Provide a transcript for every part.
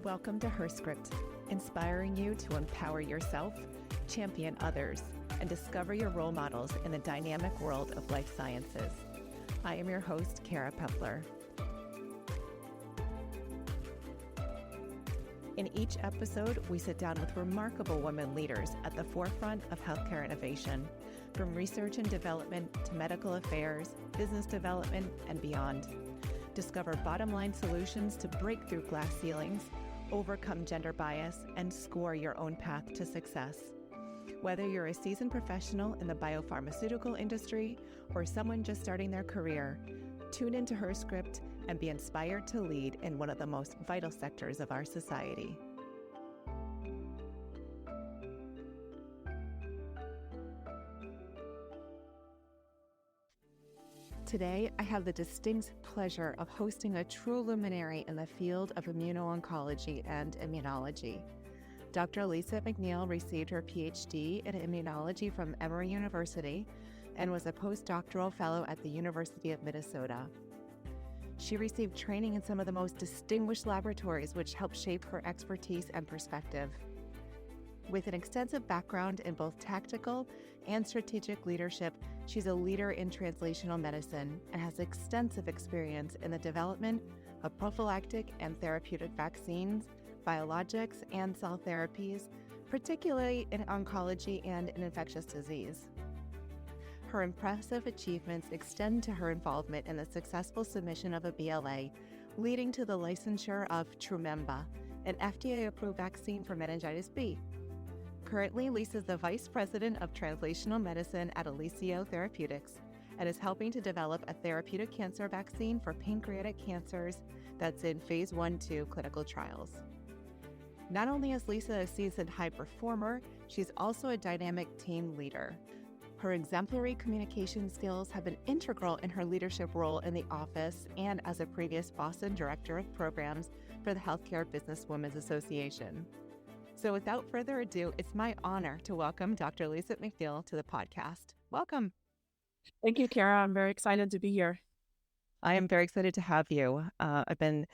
Welcome to Her Script, inspiring you to empower yourself, champion others, and discover your role models in the dynamic world of life sciences. I am your host, Kara Pepler. In each episode, we sit down with remarkable women leaders at the forefront of healthcare innovation, from research and development to medical affairs, business development, and beyond. Discover bottom-line solutions to break through glass ceilings, overcome gender bias, and score your own path to success. Whether you're a seasoned professional in the biopharmaceutical industry or someone just starting their career, tune into Her Script and be inspired to lead in one of the most vital sectors of our society. Today, I have the distinct pleasure of hosting a true luminary in the field of immuno-oncology and immunology. Dr. Elicio McNeil received her PhD in immunology from Emory University and was a postdoctoral fellow at the University of Minnesota. She received training in some of the most distinguished laboratories, which helped shape her expertise and perspective. With an extensive background in both tactical and strategic leadership, she's a leader in translational medicine and has extensive experience in the development of prophylactic and therapeutic vaccines, biologics, and cell therapies, particularly in oncology and in infectious disease. Her impressive achievements extend to her involvement in the successful submission of a BLA, leading to the licensure of Trumemba, an FDA-approved vaccine for meningitis B. Currently, Lisa is the Vice President of Translational Medicine at Elicio Therapeutics and is helping to develop a therapeutic cancer vaccine for pancreatic cancers that's in phase 1-2 clinical trials. Not only is Lisa a seasoned high performer, she's also a dynamic team leader. Her exemplary communication skills have been integral in her leadership role in the office and as a previous Boston Director of Programs for the Healthcare Businesswomen's Association. So without further ado, it's my honor to welcome Dr. Elicio McNeil to the podcast. Welcome. Thank you, Kara. I'm very excited to be here. I am very excited to have you. I've been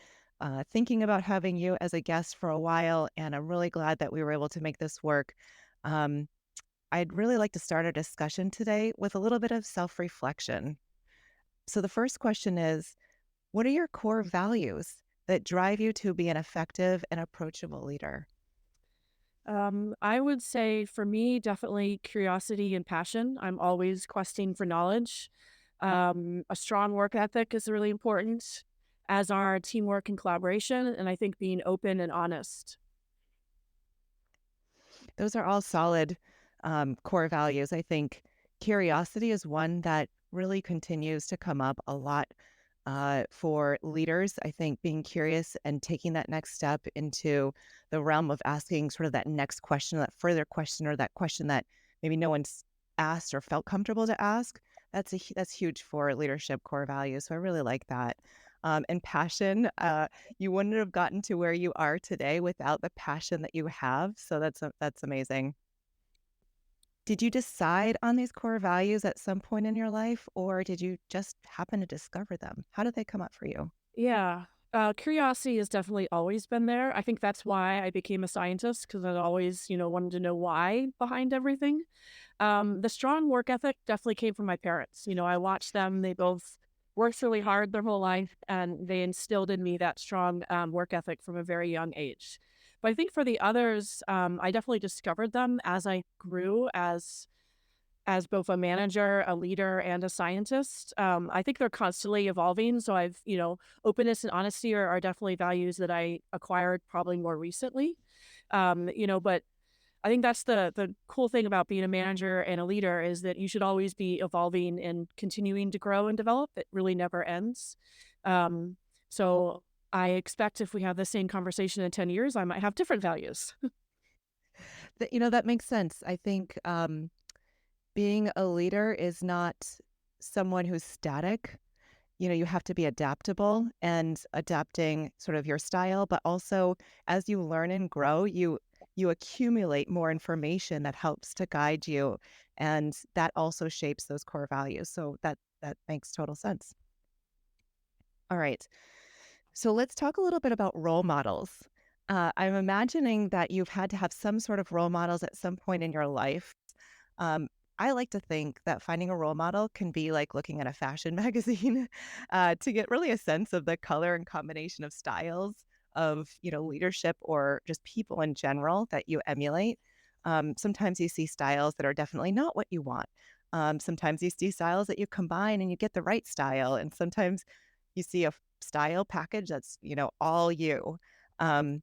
thinking about having you as a guest for a while, and I'm really glad that we were able to make this work. I'd really like to start our discussion today with a little bit of self-reflection. So the first question is, what are your core values that drive you to be an effective and approachable leader? I would say for me, definitely curiosity and passion. I'm always questing for knowledge. A strong work ethic is really important, as are teamwork and collaboration, and I think being open and honest. Those are all solid core values. I think curiosity is one that really continues to come up a lot for leaders. I think being curious and taking that next step into the realm of asking sort of that next question, that further question, or that question that maybe no one's asked or felt comfortable to ask, that's huge for leadership core values. So I really like that. And passion, you wouldn't have gotten to where you are today without the passion that you have. So that's amazing. Did you decide on these core values at some point in your life, or did you just happen to discover them? How did they come up for you? Yeah. Curiosity has definitely always been there. I think that's why I became a scientist, because I always, wanted to know why behind everything. The strong work ethic definitely came from my parents. I watched them. They both worked really hard their whole life, and they instilled in me that strong work ethic from a very young age. But I think for the others, I definitely discovered them as I grew as both a manager, a leader, and a scientist. I think they're constantly evolving. So openness and honesty are definitely values that I acquired probably more recently. But I think that's the cool thing about being a manager and a leader is that you should always be evolving and continuing to grow and develop. It really never ends. So I expect if we have the same conversation in 10 years, I might have different values. That makes sense. I think being a leader is not someone who's static. You have to be adaptable and adapting sort of your style, but also as you learn and grow, you accumulate more information that helps to guide you, and that also shapes those core values. So that makes total sense. All right. So let's talk a little bit about role models. I'm imagining that you've had to have some sort of role models at some point in your life. Um, I like to think that finding a role model can be like looking at a fashion magazine to get really a sense of the color and combination of styles of, leadership or just people in general that you emulate. Sometimes you see styles that are definitely not what you want. Sometimes you see styles that you combine and you get the right style. And sometimes you see a style package that's, all you. Um,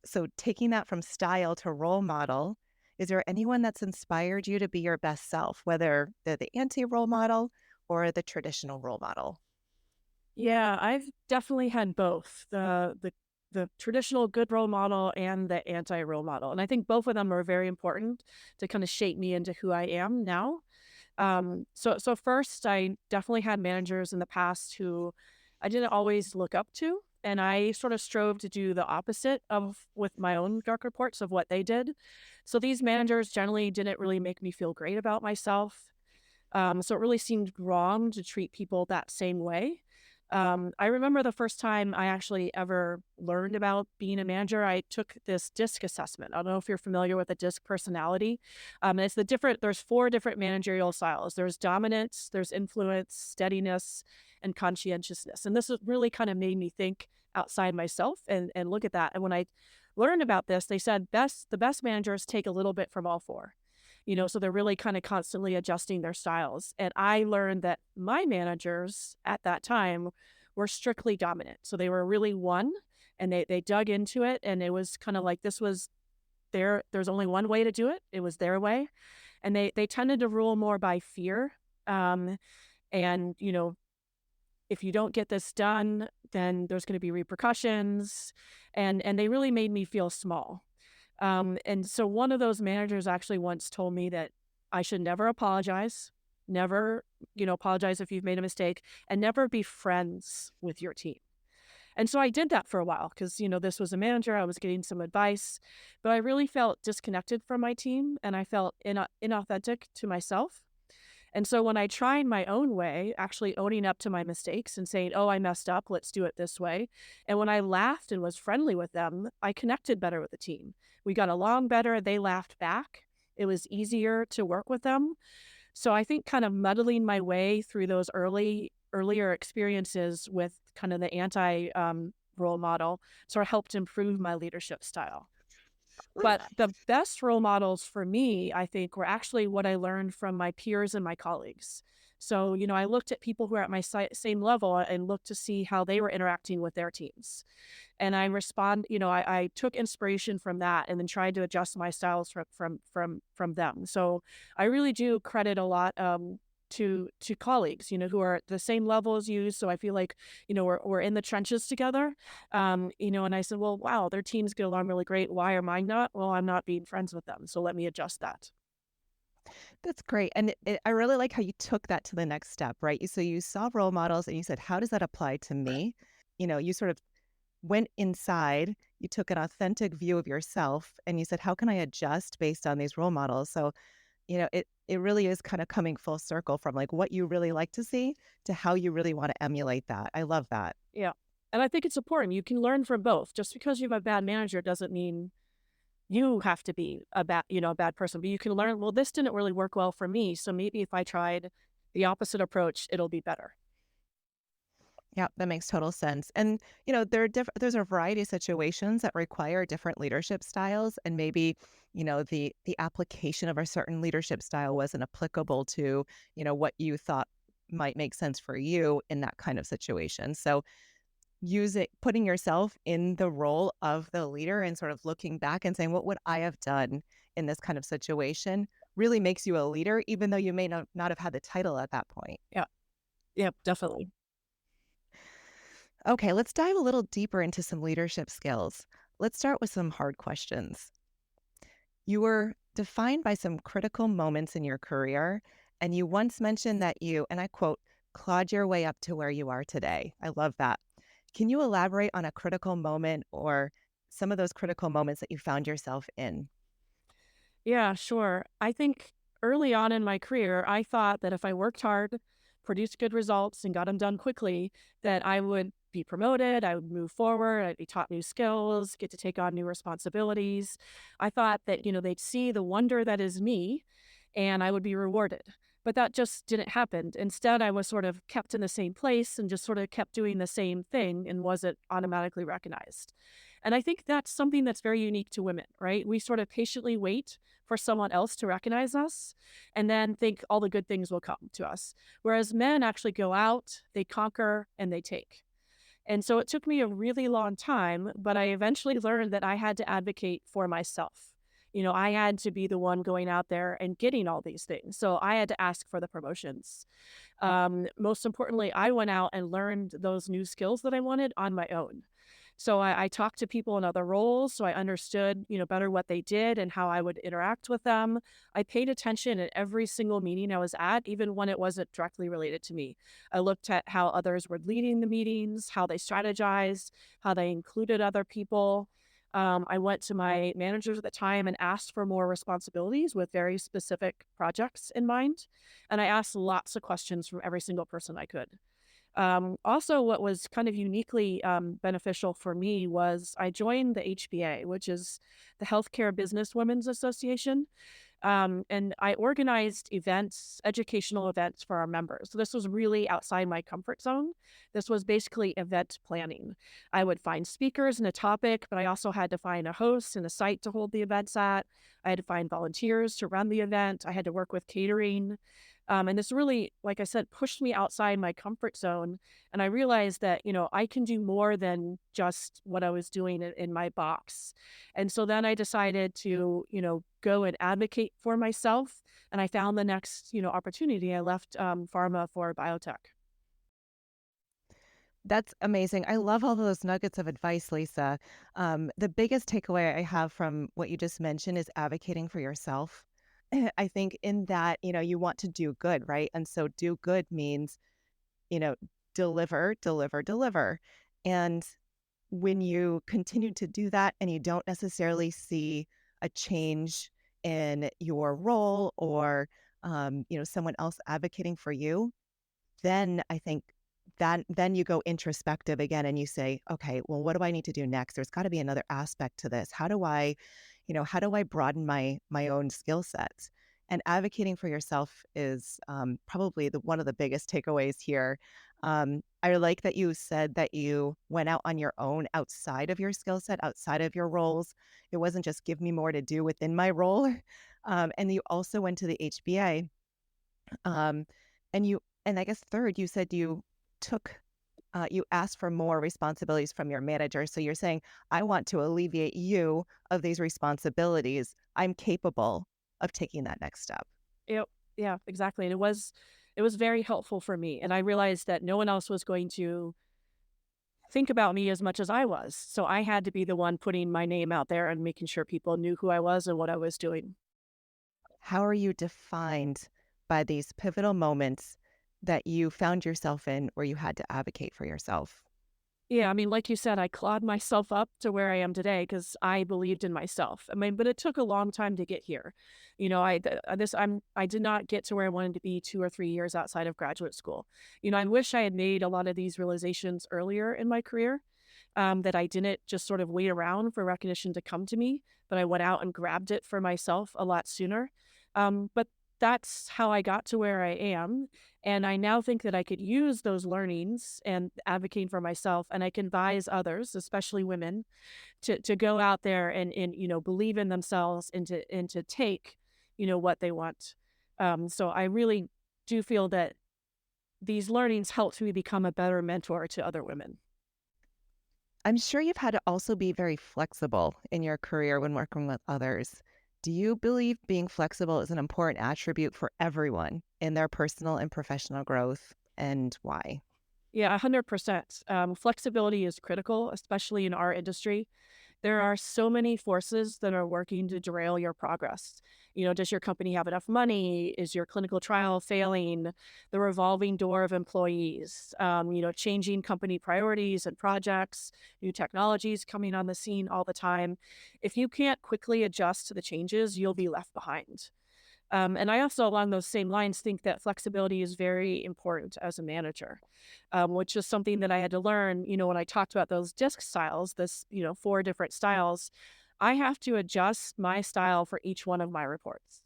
so taking that from style to role model, is there anyone that's inspired you to be your best self, whether they're the anti-role model or the traditional role model? Yeah, I've definitely had both the traditional good role model and the anti role model, and I think both of them are very important to kind of shape me into who I am now. So first, I definitely had managers in the past who I didn't always look up to, and I sort of strove to do the opposite of with my own dark reports of what they did. So these managers generally didn't really make me feel great about myself. So it really seemed wrong to treat people that same way. I remember the first time I actually ever learned about being a manager, I took this DISC assessment. I don't know if you're familiar with the DISC personality. It's there's four different managerial styles. There's dominance, there's influence, steadiness, and conscientiousness. And this has really kind of made me think outside myself and look at that. And when I learned about this, they said the best managers take a little bit from all four. So they're really kind of constantly adjusting their styles. And I learned that my managers at that time were strictly dominant. So they were really one and they dug into it. And it was kind of like this was there's only one way to do it. It was their way. And they tended to rule more by fear. Um, and, if you don't get this done, then there's going to be repercussions. And they really made me feel small. And so one of those managers actually once told me that I should never apologize, never, apologize if you've made a mistake, and never be friends with your team. And so I did that for a while because, this was a manager, I was getting some advice, but I really felt disconnected from my team and I felt inauthentic to myself. And so when I tried my own way, actually owning up to my mistakes and saying, oh, I messed up, let's do it this way. And when I laughed and was friendly with them, I connected better with the team. We got along better. They laughed back. It was easier to work with them. So I think kind of muddling my way through those earlier experiences with kind of the anti role model sort of helped improve my leadership style. But the best role models for me, I think, were actually what I learned from my peers and my colleagues. So, I looked at people who are at my same level and looked to see how they were interacting with their teams. And I took inspiration from that and then tried to adjust my styles from them. So I really do credit a lot to colleagues, who are at the same level as you. So I feel like, we're in the trenches together. And I said, well, wow, their teams get along really great. Why are mine not? Well, I'm not being friends with them. So let me adjust that. That's great. And I really like how you took that to the next step, right? So you saw role models and you said, how does that apply to me? You sort of went inside, you took an authentic view of yourself and you said, how can I adjust based on these role models? So, it really is kind of coming full circle from like what you really like to see to how you really want to emulate that. I love that. Yeah. And I think it's important. You can learn from both. Just because you have a bad manager doesn't mean you have to be a bad person, but you can learn, well, this didn't really work well for me. So maybe if I tried the opposite approach, it'll be better. Yeah, that makes total sense. And, there's a variety of situations that require different leadership styles. And maybe, the application of a certain leadership style wasn't applicable to, what you thought might make sense for you in that kind of situation. So putting yourself in the role of the leader and sort of looking back and saying, what would I have done in this kind of situation really makes you a leader, even though you may not have had the title at that point. Yeah. Yeah, definitely. Okay, let's dive a little deeper into some leadership skills. Let's start with some hard questions. You were defined by some critical moments in your career, and you once mentioned that you, and I quote, clawed your way up to where you are today. I love that. Can you elaborate on a critical moment or some of those critical moments that you found yourself in? Yeah, sure. I think early on in my career, I thought that if I worked hard, produced good results, and got them done quickly, that I would be promoted, I would move forward, I'd be taught new skills, get to take on new responsibilities. I thought that, they'd see the wonder that is me and I would be rewarded. But that just didn't happen. Instead, I was sort of kept in the same place and just sort of kept doing the same thing and wasn't automatically recognized. And I think that's something that's very unique to women, right? We sort of patiently wait for someone else to recognize us and then think all the good things will come to us. Whereas men actually go out, they conquer, and they take. And so it took me a really long time, but I eventually learned that I had to advocate for myself. I had to be the one going out there and getting all these things. So I had to ask for the promotions. Most importantly, I went out and learned those new skills that I wanted on my own. So I talked to people in other roles, so I understood, better what they did and how I would interact with them. I paid attention at every single meeting I was at, even when it wasn't directly related to me. I looked at how others were leading the meetings, how they strategized, how they included other people. I went to my managers at the time and asked for more responsibilities with very specific projects in mind. And I asked lots of questions from every single person I could. Also, what was kind of uniquely beneficial for me was I joined the HBA, which is the Healthcare Business Women's Association. And I organized events, educational events for our members. So this was really outside my comfort zone. This was basically event planning. I would find speakers and a topic, but I also had to find a host and a site to hold the events at. I had to find volunteers to run the event. I had to work with catering. And this really, like I said, pushed me outside my comfort zone. And I realized that, I can do more than just what I was doing in my box. And so then I decided to, go and advocate for myself. And I found the next, opportunity. I left pharma for biotech. That's amazing. I love all those nuggets of advice, Lisa. The biggest takeaway I have from what you just mentioned is advocating for yourself. I think in that, you want to do good, right? And so do good means, you know, deliver, deliver, deliver. And when you continue to do that and you don't necessarily see a change in your role or, someone else advocating for you, then I think that then you go introspective again and you say, okay, well, what do I need to do next? There's got to be another aspect to this. How do I broaden my own skill sets? And advocating for yourself is probably one of the biggest takeaways here. I like that you said that you went out on your own outside of your skill set, outside of your roles. It wasn't just give me more to do within my role. And you also went to the HBA. Um, and I guess third, you said took, you asked for more responsibilities from your manager. So you're saying, I want to alleviate you of these responsibilities. I'm capable of taking that next step. Yep. Yeah, exactly. And it was very helpful for me. And I realized that no one else was going to think about me as much as I was. So I had to be the one putting my name out there and making sure people knew who I was and what I was doing. How are you defined by these pivotal moments that you found yourself in where you had to advocate for yourself? Yeah, I mean, like you said, I clawed myself up to where I am today because I believed in myself. I mean, but it took a long time to get here. I did not get to where I wanted to be 2 or 3 years outside of graduate school. I wish I had made a lot of these realizations earlier in my career. That I didn't just sort of wait around for recognition to come to me, but I went out and grabbed it for myself a lot sooner. But that's how I got to where I am. And I now think that I could use those learnings and advocating for myself, and I can advise others, especially women, to go out there and believe in themselves and to take, what they want. So I really do feel that these learnings helped me become a better mentor to other women. I'm sure you've had to also be very flexible in your career when working with others. Do you believe being flexible is an important attribute for everyone in their personal and professional growth, and why? Yeah, 100%. Flexibility is critical, especially in our industry. There are so many forces that are working to derail your progress. Does your company have enough money? Is your clinical trial failing? The revolving door of employees, changing company priorities and projects, new technologies coming on the scene all the time. If you can't quickly adjust to the changes, you'll be left behind. And I also, along those same lines, think that flexibility is very important as a manager, which is something that I had to learn. When I talked about those disc styles, four different styles, I have to adjust my style for each one of my reports.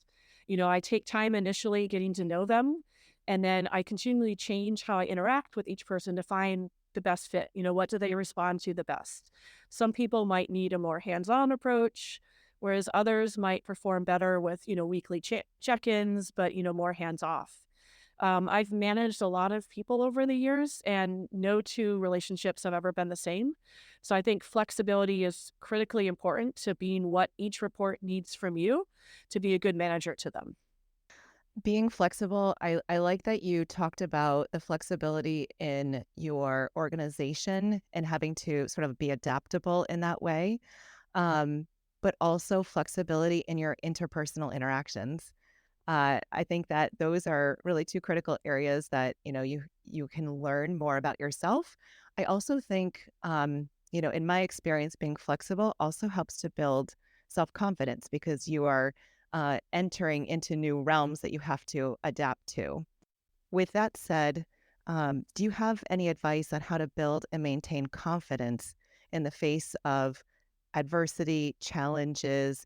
I take time initially getting to know them, and then I continually change how I interact with each person to find the best fit. What do they respond to the best? Some people might need a more hands-on approach, whereas others might perform better with, weekly check-ins, but, more hands-off. I've managed a lot of people over the years, and no two relationships have ever been the same. So I think flexibility is critically important to being what each report needs from you to be a good manager to them. Being flexible, I like that you talked about the flexibility in your organization and having to sort of be adaptable in that way, um, but also flexibility in your interpersonal interactions. I think that those are really two critical areas that you can learn more about yourself. I also think in my experience, being flexible also helps to build self confidence because you are entering into new realms that you have to adapt to. With that said, do you have any advice on how to build and maintain confidence in the face of adversity, challenges,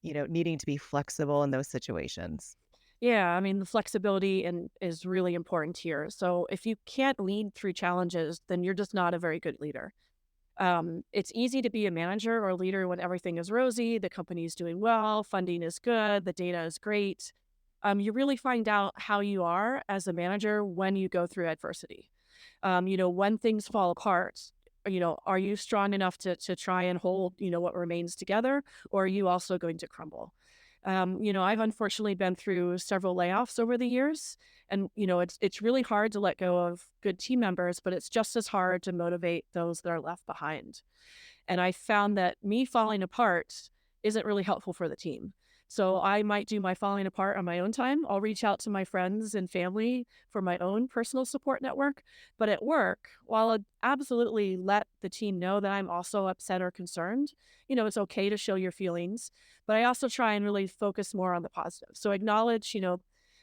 needing to be flexible in those situations? Yeah, I mean, the flexibility is really important here. So if you can't lead through challenges, then you're just not a very good leader. It's easy to be a manager or a leader when everything is rosy, the company is doing well, funding is good, the data is great. You really find out how you are as a manager when you go through adversity. When things fall apart, are you strong enough to try and hold, what remains together, or are you also going to crumble? I've unfortunately been through several layoffs over the years, and it's really hard to let go of good team members, but it's just as hard to motivate those that are left behind. And I found that me falling apart isn't really helpful for the team. So I might do my falling apart on my own time. I'll reach out to my friends and family for my own personal support network. But at work, while I'd absolutely let the team know that I'm also upset or concerned, it's okay to show your feelings. But I also try and really focus more on the positive. So acknowledge,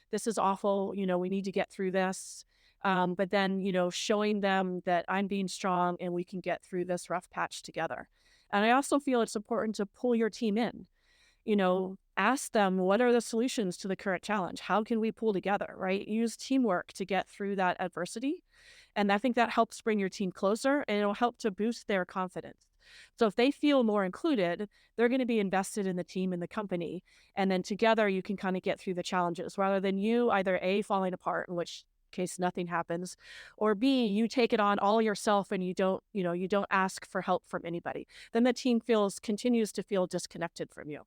this is awful. We need to get through this. But then, showing them that I'm being strong and we can get through this rough patch together. And I also feel it's important to pull your team in, ask them, what are the solutions to the current challenge? How can we pull together, right? Use teamwork to get through that adversity. And I think that helps bring your team closer, and it'll help to boost their confidence. So if they feel more included, they're going to be invested in the team and the company. And then together you can kind of get through the challenges rather than you either A, falling apart, in which case nothing happens, or B, you take it on all yourself and you don't ask for help from anybody. Then the team continues to feel disconnected from you.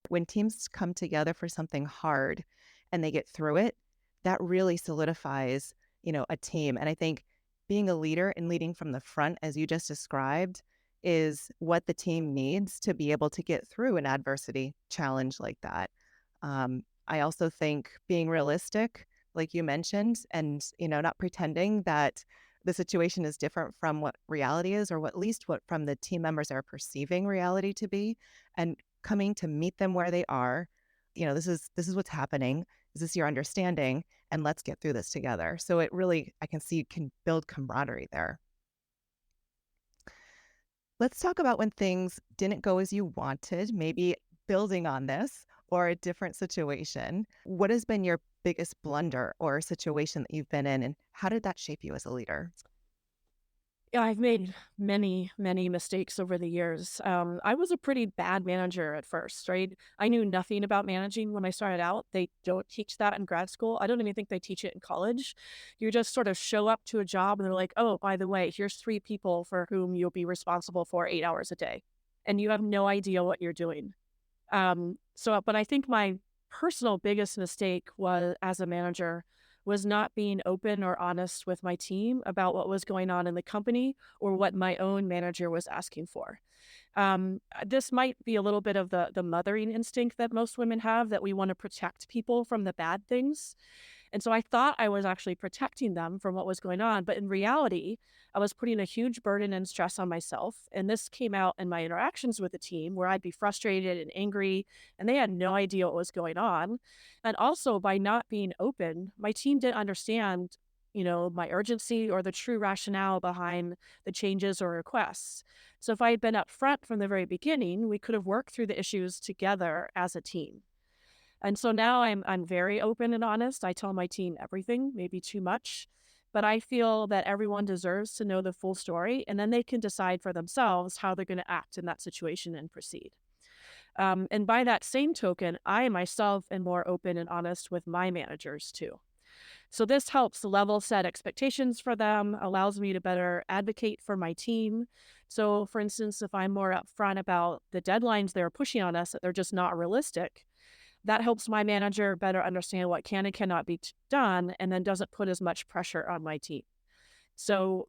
When teams come together for something hard and they get through it, that really solidifies, a team. And I think being a leader and leading from the front, as you just described, is what the team needs to be able to get through an adversity challenge like that. I also think being realistic, like you mentioned, and not pretending that the situation is different from what reality is, or at least what from the team members are perceiving reality to be, and coming to meet them where they are. This is what's happening. Is this your understanding? And let's get through this together. So it really, I can see, can build camaraderie there. Let's talk about when things didn't go as you wanted, maybe building on this or a different situation. What has been your biggest blunder or situation that you've been in, and how did that shape you as a leader? Yeah, I've made many, many mistakes over the years. I was a pretty bad manager at first, right? I knew nothing about managing when I started out. They don't teach that in grad school. I don't even think they teach it in college. You just sort of show up to a job and they're like, oh, by the way, here's three people for whom you'll be responsible for 8 hours a day. And you have no idea what you're doing. But I think my personal biggest mistake was as a manager was not being open or honest with my team about what was going on in the company or what my own manager was asking for. This might be a little bit of the mothering instinct that most women have, that we want to protect people from the bad things. And so I thought I was actually protecting them from what was going on. But in reality, I was putting a huge burden and stress on myself. And this came out in my interactions with the team where I'd be frustrated and angry, and they had no idea what was going on. And also, by not being open, my team didn't understand, my urgency or the true rationale behind the changes or requests. So if I had been upfront from the very beginning, we could have worked through the issues together as a team. And so now I'm very open and honest. I tell my team everything, maybe too much, but I feel that everyone deserves to know the full story, and then they can decide for themselves how they're going to act in that situation and proceed. And by that same token, I myself am more open and honest with my managers too. So this helps level set expectations for them, allows me to better advocate for my team. So, for instance, if I'm more upfront about the deadlines they're pushing on us, that they're just not realistic, that helps my manager better understand what can and cannot be done, and then doesn't put as much pressure on my team. So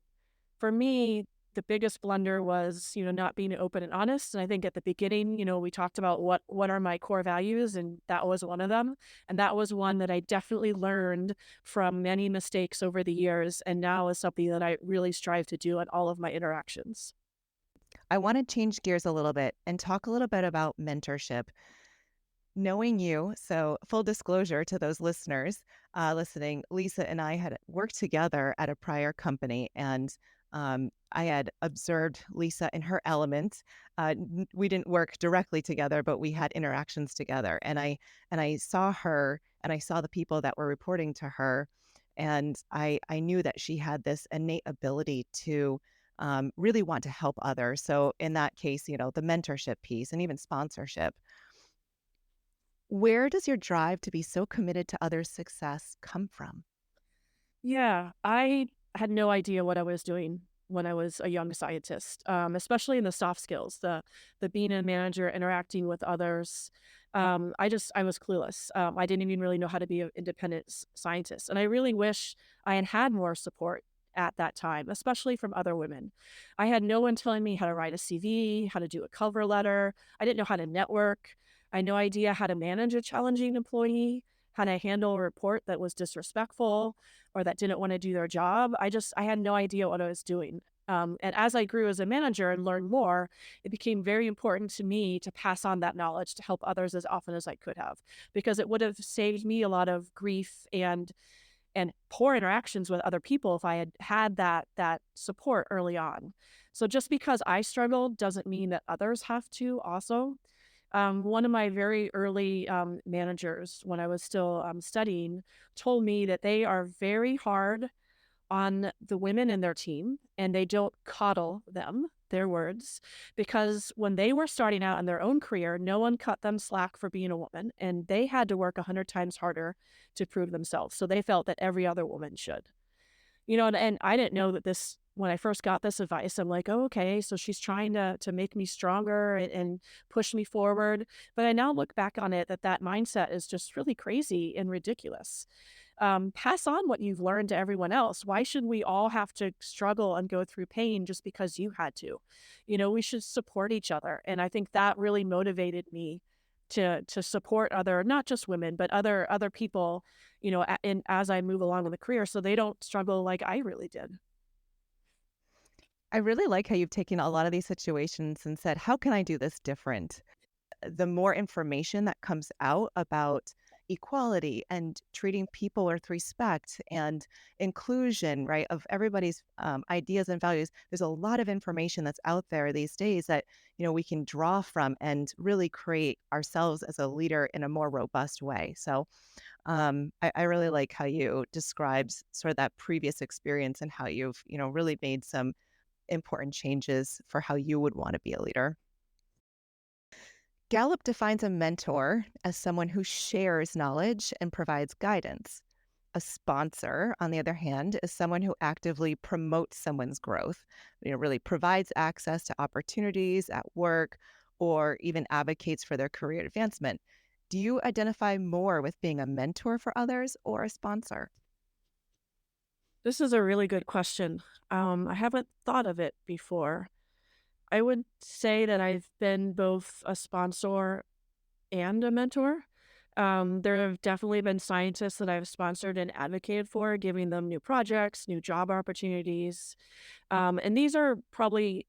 for me, the biggest blunder was, not being open and honest. And I think at the beginning, we talked about what are my core values, and that was one of them. And that was one that I definitely learned from many mistakes over the years, and now is something that I really strive to do in all of my interactions. I want to change gears a little bit and talk a little bit about mentorship. Knowing you, so full disclosure to those listeners listening, Lisa and I had worked together at a prior company, and I had observed Lisa in her element. We didn't work directly together, but we had interactions together, and I saw her, and I saw the people that were reporting to her, and I knew that she had this innate ability to really want to help others. So in that case, the mentorship piece and even sponsorship. Where does your drive to be so committed to others' success come from? Yeah, I had no idea what I was doing when I was a young scientist, especially in the soft skills, the being a manager, interacting with others. I was clueless. I didn't even really know how to be an independent scientist, and I really wish I had had more support at that time, especially from other women. I had no one telling me how to write a CV, how to do a cover letter. I didn't know how to network. I had no idea how to manage a challenging employee, how to handle a report that was disrespectful or that didn't want to do their job. I had no idea what I was doing. And as I grew as a manager and learned more, it became very important to me to pass on that knowledge to help others as often as I could have, because it would have saved me a lot of grief and poor interactions with other people if I had had that support early on. So just because I struggled doesn't mean that others have to also. One of my very early managers, when I was still studying, told me that they are very hard on the women in their team and they don't coddle them, their words, because when they were starting out in their own career, no one cut them slack for being a woman and they had to work 100 times harder to prove themselves. So they felt that every other woman should. And I didn't know that this when I first got this advice, I'm like, "Oh, okay, so she's trying to make me stronger and push me forward." But I now look back on it that mindset is just really crazy and ridiculous. Pass on what you've learned to everyone else. Why should we all have to struggle and go through pain just because you had to? We should support each other, and I think that really motivated me to support other, not just women, but other people, and as I move along in the career, so they don't struggle like I really did. I really like how you've taken a lot of these situations and said, how can I do this different? The more information that comes out about equality and treating people with respect and inclusion, right, of everybody's ideas and values, there's a lot of information that's out there these days that, we can draw from and really create ourselves as a leader in a more robust way. So I really like how you described sort of that previous experience and how you've, really made some important changes for how you would want to be a leader. Gallup defines a mentor as someone who shares knowledge and provides guidance. A sponsor, on the other hand, is someone who actively promotes someone's growth, really provides access to opportunities at work or even advocates for their career advancement. Do you identify more with being a mentor for others or a sponsor? This is a really good question. I haven't thought of it before. I would say that I've been both a sponsor and a mentor. There have definitely been scientists that I've sponsored and advocated for, giving them new projects, new job opportunities. And these are probably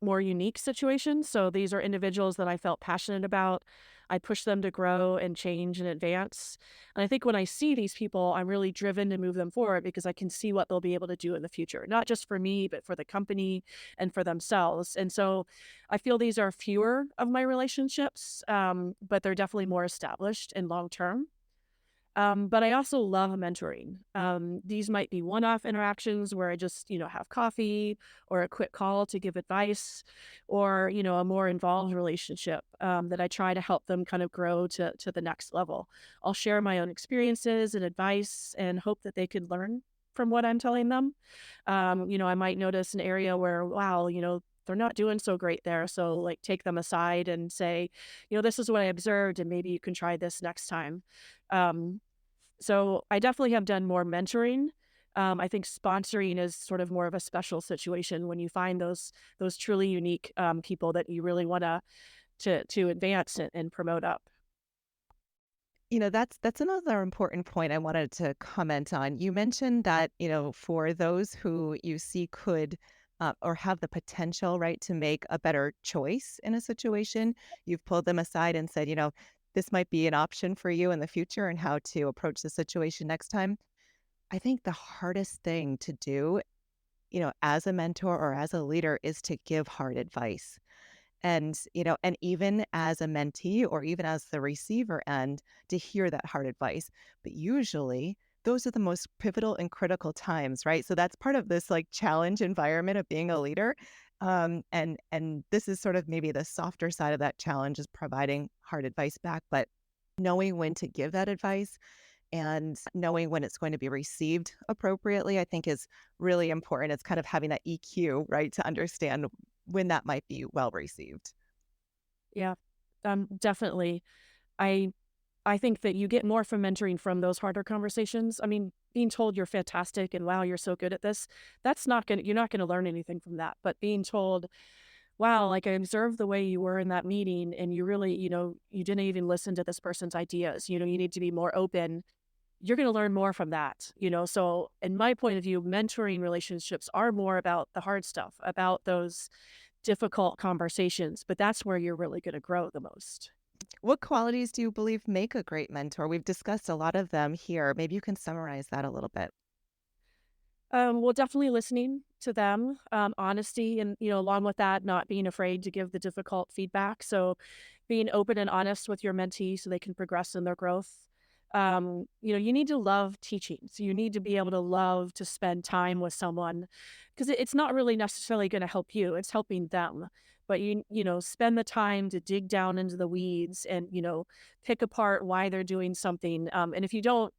more unique situations. So these are individuals that I felt passionate about. I push them to grow and change and advance. And I think when I see these people, I'm really driven to move them forward because I can see what they'll be able to do in the future, not just for me, but for the company and for themselves. And so I feel these are fewer of my relationships, but they're definitely more established and long term. But I also love mentoring. These might be one-off interactions where I just, have coffee or a quick call to give advice, or, a more involved relationship that I try to help them kind of grow to the next level. I'll share my own experiences and advice and hope that they could learn from what I'm telling them. I might notice an area where, wow, they're not doing so great there. So like take them aside and say, this is what I observed and maybe you can try this next time. Um, so I definitely have done more mentoring. I think sponsoring is sort of more of a special situation when you find those truly unique people that you really want to advance and promote up. That's another important point I wanted to comment on. You mentioned that, for those who you see could or have the potential, right, to make a better choice in a situation, you've pulled them aside and said, this might be an option for you in the future and how to approach the situation next time. I think the hardest thing to do, as a mentor or as a leader is to give hard advice. And even as a mentee or even as the receiver end, to hear that hard advice. But usually those are the most pivotal and critical times, right? So that's part of this like challenge environment of being a leader. And this is sort of maybe the softer side of that challenge is providing hard advice back, but knowing when to give that advice and knowing when it's going to be received appropriately, I think is really important. It's kind of having that EQ, right, to understand when that might be well received. Yeah, definitely. I I think that you get more from mentoring from those harder conversations. I mean, being told you're fantastic and wow, you're so good at this, that's not gonna you're not gonna learn anything from that. But being told, wow, like I observed the way you were in that meeting and you really, you didn't even listen to this person's ideas. You need to be more open. You're gonna learn more from that. So in my point of view, mentoring relationships are more about the hard stuff, about those difficult conversations, but that's where you're really gonna grow the most. What qualities do you believe make a great mentor? We've discussed a lot of them here. Maybe you can summarize that a little bit. Well, definitely listening to them, honesty, and along with that, not being afraid to give the difficult feedback. So, being open and honest with your mentee so they can progress in their growth. You need to love teaching. So you need to be able to love to spend time with someone because it's not really necessarily going to help you. It's helping them. But spend the time to dig down into the weeds and pick apart why they're doing something. And if you don't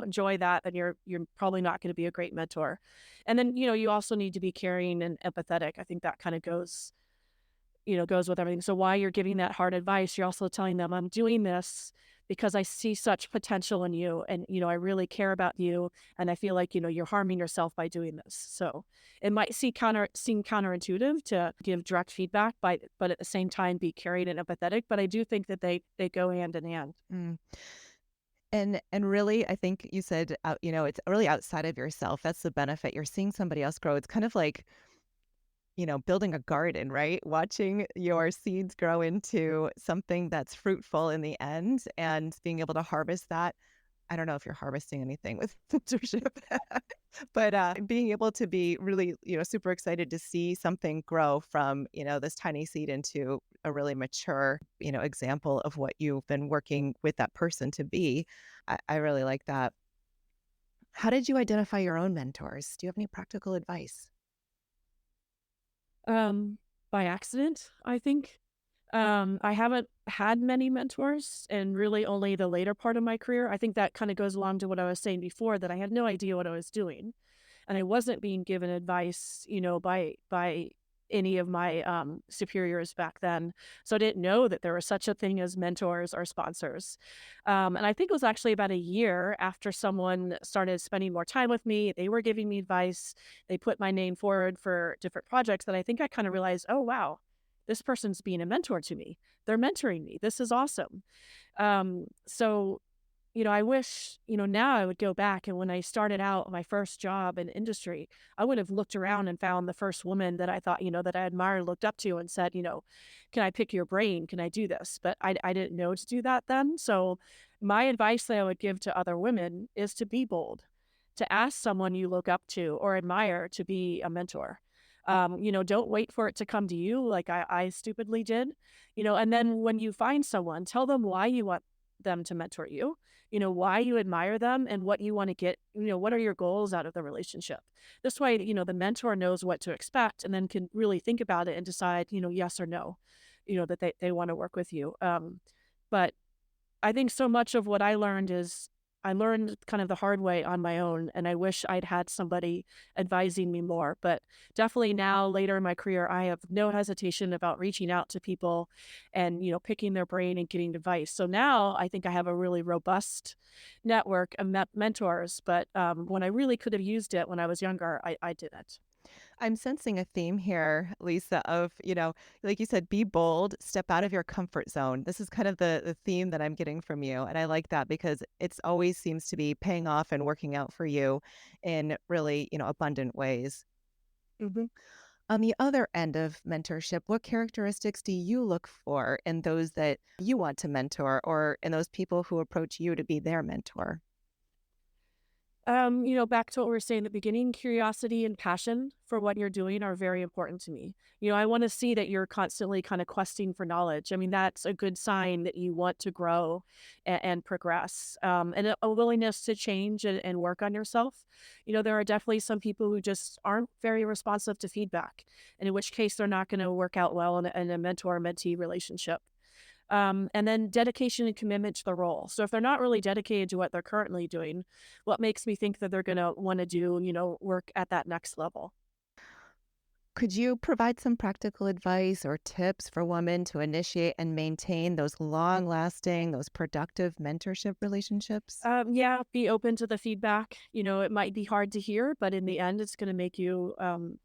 enjoy that, then you're probably not going to be a great mentor. And then you also need to be caring and empathetic. I think that kind of goes with everything. So while you're giving that hard advice, you're also telling them, I'm doing this because I see such potential in you and, I really care about you. And I feel like, you're harming yourself by doing this. So it might seem counterintuitive to give direct feedback, but at the same time be caring and empathetic. But I do think that they go hand in hand. Mm. And really, I think you said, it's really outside of yourself. That's the benefit. You're seeing somebody else grow. It's kind of like, building a garden, right? Watching your seeds grow into something that's fruitful in the end and being able to harvest that. I don't know if you're harvesting anything with mentorship, but being able to be really, super excited to see something grow from, this tiny seed into a really mature, example of what you've been working with that person to be. I really like that. How did you identify your own mentors? Do you have any practical advice? Um, by accident, I think. I haven't had many mentors and really only the later part of my career. I think that kind of goes along to what I was saying before that I had no idea what I was doing and I wasn't being given advice, by any of my superiors back then. So I didn't know that there was such a thing as mentors or sponsors. And I think it was actually about a year after someone started spending more time with me. They were giving me advice. They put my name forward for different projects that I think I kind of realized, oh, wow. this person's being a mentor to me. They're mentoring me. This is awesome. So I wish, now I would go back, and when I started out my first job in industry, I would have looked around and found the first woman that I thought, that I admired, looked up to, and said, can I pick your brain? Can I do this? But I didn't know to do that then. So my advice that I would give to other women is to be bold, to ask someone you look up to or admire to be a mentor. Don't wait for it to come to you like I stupidly did, and then when you find someone, tell them why you want them to mentor you, why you admire them and what you want to get, what are your goals out of the relationship. This way, the mentor knows what to expect and then can really think about it and decide, yes or no, that they want to work with you. But I think so much of what I learned kind of the hard way on my own, and I wish I'd had somebody advising me more. But definitely now, later in my career, I have no hesitation about reaching out to people and, picking their brain and getting advice. So now I think I have a really robust network of mentors. But when I really could have used it when I was younger, I didn't. I'm sensing a theme here, Lisa, of, like you said, be bold, step out of your comfort zone. This is kind of the theme that I'm getting from you. And I like that because it's always seems to be paying off and working out for you in really, abundant ways. Mhm. On the other end of mentorship, what characteristics do you look for in those that you want to mentor or in those people who approach you to be their mentor? Back to what we were saying at the beginning, curiosity and passion for what you're doing are very important to me. I want to see that you're constantly kind of questing for knowledge. I mean, that's a good sign that you want to grow and progress, and a willingness to change and work on yourself. There are definitely some people who just aren't very responsive to feedback, and in which case they're not going to work out well in a mentor-mentee relationship. And then dedication and commitment to the role. So if they're not really dedicated to what they're currently doing, what makes me think that they're going to want to do, work at that next level? Could you provide some practical advice or tips for women to initiate and maintain those long lasting, those productive mentorship relationships? Yeah, be open to the feedback. It might be hard to hear, but in the end, it's going to make you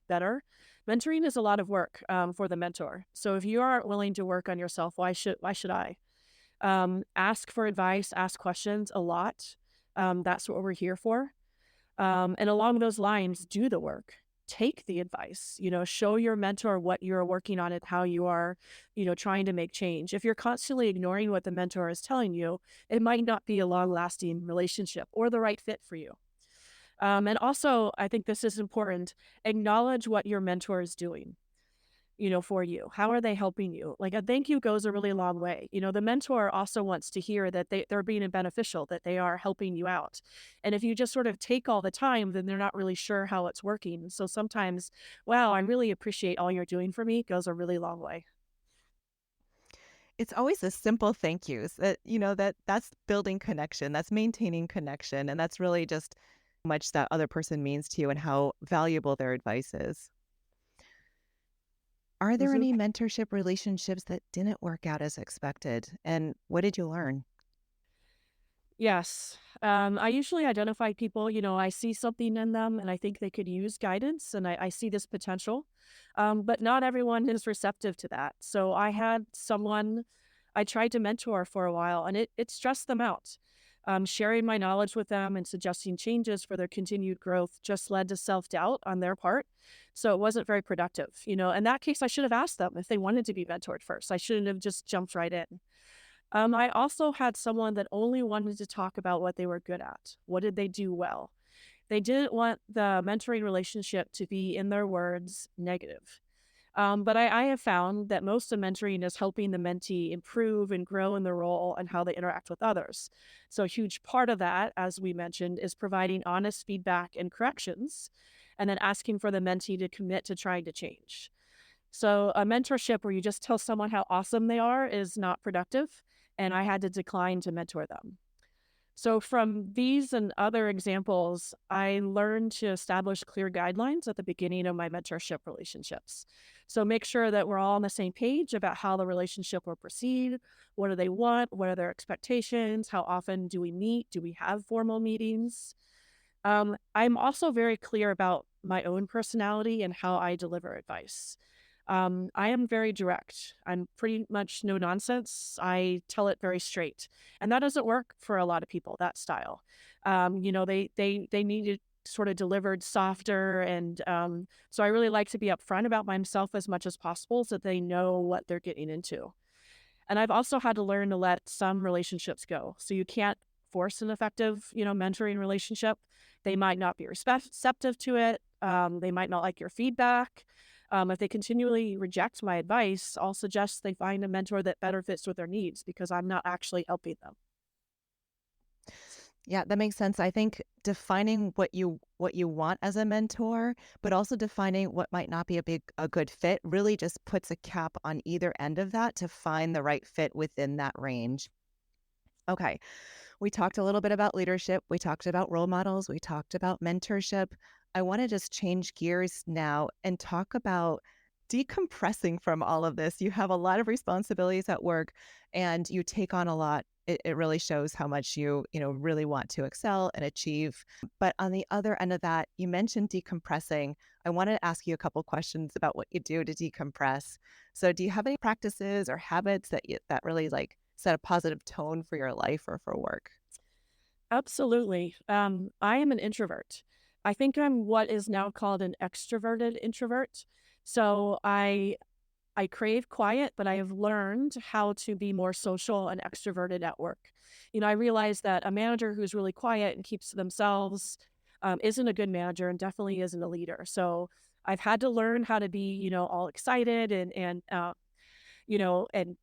better. Mentoring is a lot of work for the mentor. So if you aren't willing to work on yourself, why should I? Ask for advice, ask questions a lot. That's what we're here for. And along those lines, do the work. Take the advice, show your mentor what you're working on and how you are, trying to make change. If you're constantly ignoring what the mentor is telling you, it might not be a long lasting relationship or the right fit for you. And also, I think this is important, acknowledge what your mentor is doing, for you. How are they helping you? Like a thank you goes a really long way. The mentor also wants to hear that they're being beneficial, that they are helping you out. And if you just sort of take all the time, then they're not really sure how it's working. So sometimes, wow, I really appreciate all you're doing for me goes a really long way. It's always the simple thank yous that, that's building connection, that's maintaining connection. And that's really just how much that other person means to you and how valuable their advice is. Are there Mhm. any mentorship relationships that didn't work out as expected? And what did you learn? Yes. I usually identify people, I see something in them and I think they could use guidance and I see this potential. But not everyone is receptive to that. So I had someone I tried to mentor for a while and it stressed them out. Sharing my knowledge with them and suggesting changes for their continued growth just led to self doubt on their part. So it wasn't very productive. In that case, I should have asked them if they wanted to be mentored first. I shouldn't have just jumped right in. I also had someone that only wanted to talk about what they were good at. What did they do well? They didn't want the mentoring relationship to be, in their words, negative. But I have found that most of mentoring is helping the mentee improve and grow in their role and how they interact with others. So, a huge part of that, as we mentioned, is providing honest feedback and corrections, and then asking for the mentee to commit to trying to change. So a mentorship where you just tell someone how awesome they are is not productive, and I had to decline to mentor them. So from these and other examples, I learned to establish clear guidelines at the beginning of my mentorship relationships. So make sure that we're all on the same page about how the relationship will proceed. What do they want? What are their expectations? How often do we meet? Do we have formal meetings? I'm also very clear about my own personality and how I deliver advice. I am very direct. I'm pretty much no nonsense. I tell it very straight, and that doesn't work for a lot of people. That style, they need it sort of delivered softer, and so I really like to be upfront about myself as much as possible, so that they know what they're getting into. And I've also had to learn to let some relationships go. So you can't force an effective, mentoring relationship. They might not be receptive to it. They might not like your feedback. If they continually reject my advice, I'll suggest they find a mentor that better fits with their needs because I'm not actually helping them. Yeah, that makes sense. I think defining what you want as a mentor, but also defining what might not be a good fit really just puts a cap on either end of that to find the right fit within that range. Okay. We talked a little bit about leadership. We talked about role models. We talked about mentorship. I want to just change gears now and talk about decompressing from all of this. You have a lot of responsibilities at work and you take on a lot. It really shows how much you really want to excel and achieve. But on the other end of that, you mentioned decompressing. I want to ask you a couple questions about what you do to decompress. So do you have any practices or habits that really like set a positive tone for your life or for work? Absolutely. I am an introvert. I think I'm what is now called an extroverted introvert. So I crave quiet, but I have learned how to be more social and extroverted at work. I realize that a manager who's really quiet and keeps to themselves isn't a good manager and definitely isn't a leader. So I've had to learn how to be, all excited and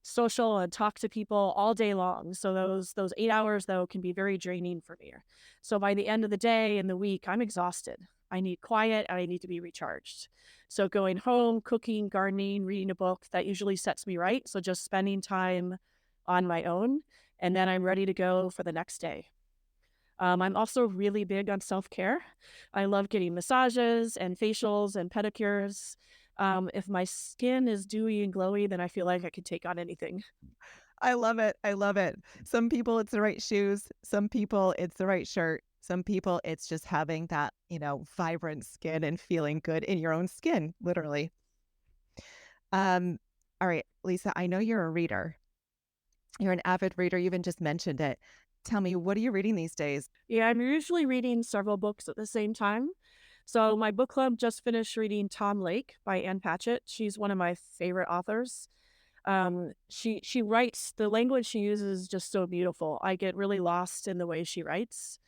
social and talk to people all day long. So those 8 hours though can be very draining for me. So by the end of the day and the week, I'm exhausted. I need quiet and I need to be recharged. So going home, cooking, gardening, reading a book, that usually sets me right. So just spending time on my own, and then I'm ready to go for the next day. I'm also really big on self care. I love getting massages and facials and pedicures. If my skin is dewy and glowy, then I feel like I could take on anything. I love it. I love it. Some people it's the right shoes, some people it's the right shirt, some people it's just having that vibrant skin and feeling good in your own skin, literally. Um, all right, Lisa, I know you're a reader. You're an avid reader. You even just mentioned it. Tell me, what are you reading these days? Yeah, I'm usually reading several books at the same time. So my book club just finished reading Tom Lake by Ann Patchett. She's one of my favorite authors. She writes, the language she uses is just so beautiful. I get really lost in the way she writes.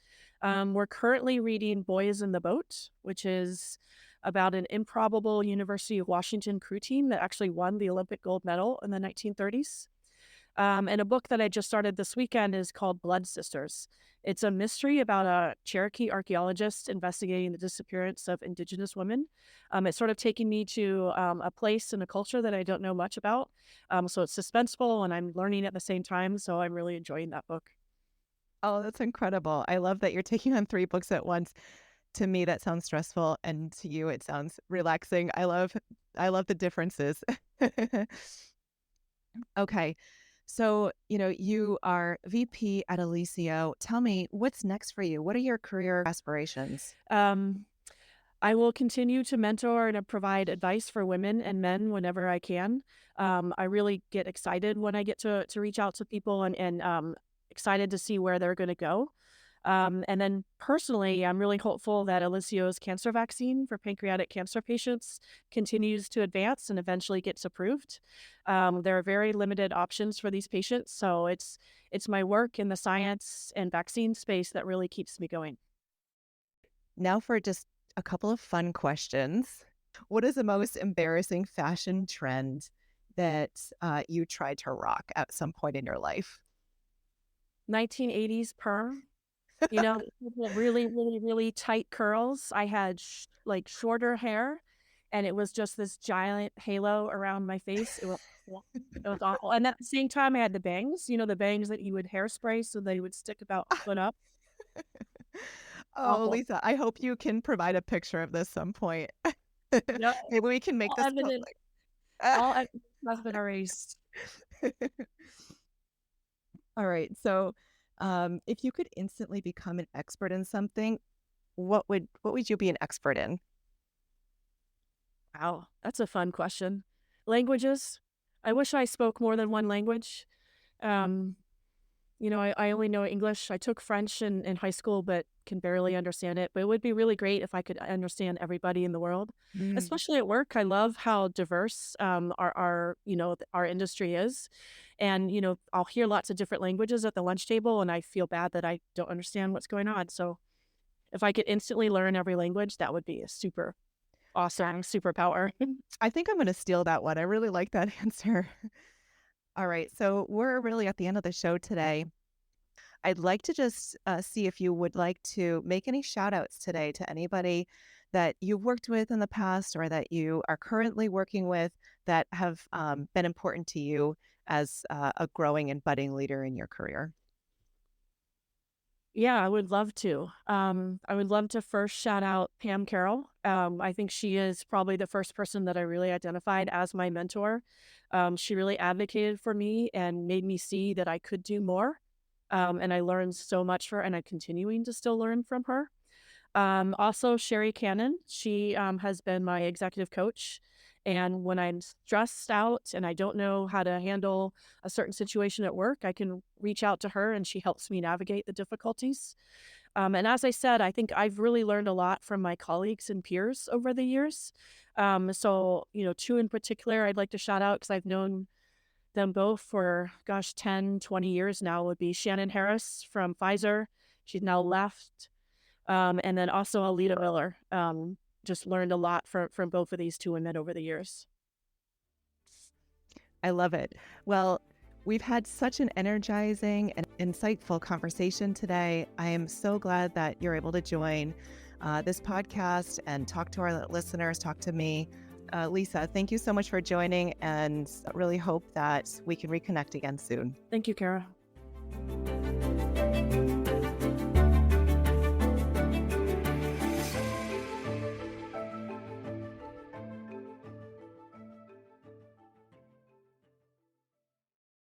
We're currently reading Boys in the Boat, which is about an improbable University of Washington crew team that actually won the Olympic gold medal in the 1930s. And a book that I just started this weekend is called Blood Sisters. It's a mystery about a Cherokee archaeologist investigating the disappearance of Indigenous women. It's sort of taking me to a place and a culture that I don't know much about. So it's suspenseful and I'm learning at the same time. So I'm really enjoying that book. Oh, that's incredible. I love that you're taking on 3 books at once. To me, that sounds stressful, and to you, it sounds relaxing. I love the differences. Okay. So you are VP at Elicio. Tell me, what's next for you? What are your career aspirations? Um, I will continue to mentor and provide advice for women and men whenever I can. I really get excited when I get to reach out to people and excited to see where they're going to go. And then personally, I'm really hopeful that Alicio's cancer vaccine for pancreatic cancer patients continues to advance and eventually gets approved. There are very limited options for these patients, so it's my work in the science and vaccine space that really keeps me going. Now for just a couple of fun questions. What is the most embarrassing fashion trend that you tried to rock at some point in your life? 1980s perm. The really, really, really tight curls. I had like shorter hair, and it was just this giant halo around my face. It was awful. And at the same time, I had the bangs. The bangs that you would hairspray so they would stick about a foot up. Oh, Awful. Lisa, I hope you can provide a picture of this some point. No, Maybe we can make all this evidence, public. all evidence has been erased. All right. So, if you could instantly become an expert in something, what would you be an expert in? Wow, that's a fun question. Languages. I wish I spoke more than one language. Um, I only know English. I took French in high school, but can barely understand it. But it would be really great if I could understand everybody in the world, Mm. especially at work. I love how diverse our industry is, and I'll hear lots of different languages at the lunch table, and I feel bad that I don't understand what's going on. So if I could instantly learn every language, that would be a super awesome superpower. I think I'm going to steal that one. I really like that answer. All right. So we're really at the end of the show today. I'd like to just see if you would like to make any shout outs today to anybody that you've worked with in the past or that you are currently working with that have been important to you as a growing and budding leader in your career. Yeah, I would love to. I would love to first shout out Pam Carroll. I think she is probably the first person that I really identified as my mentor. She really advocated for me and made me see that I could do more. And I learned so much from her, and I'm continuing to still learn from her. Also, Sherry Cannon, she has been my executive coach. And when I'm stressed out and I don't know how to handle a certain situation at work, I can reach out to her and she helps me navigate the difficulties. And as I said, I think I've really learned a lot from my colleagues and peers over the years. Two in particular I'd like to shout out because I've known them both for, 10, 20 years now would be Shannon Harris from Pfizer. She's now left. And then also Alita Miller. Just learned a lot from both of these two women over the years. I love it. Well, we've had such an energizing and insightful conversation today. I am so glad that you're able to join this podcast and talk to our listeners, talk to me. Lisa, thank you so much for joining, and really hope that we can reconnect again soon. Thank you, Kara.